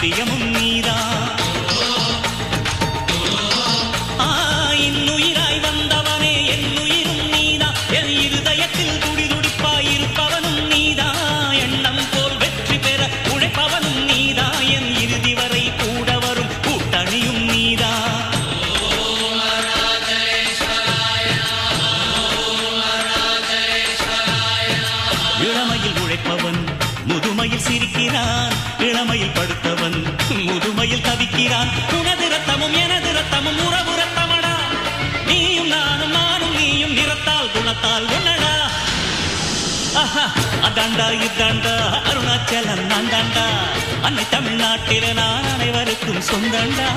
சத்தியமும் நீதான். இன்னுயிராய் வந்தவனே என்னுயிரும் நீதான். என் இருதயத்தில் துடிதுடிப்பாயிருப்பவனும் நீதான். எண்ணம் போல் வெற்றி பெற உழைப்பவனும் நீதான். என் இறுதி வரை கூட வரும் கூட்டணியும் நீதான். இளமையில் உழைப்பவன் முதுமையில் சிரிக்கிறான். இளமையில் படுத்தவன் முதுமையில் தவிக்கிறான். உனது ரத்தமும் எனது ரத்தமும் உறவு ரத்தமடா. நீயும் நானும் நானும் நீயும் நிறத்தால் குணத்தால் உன்னடா. அதாண்டா இதாண்டா அருணாச்சலம் நான் தாண்டா. அன்னை தமிழ்நாட்டில நான் அனைவருக்கும் சொந்தண்டா.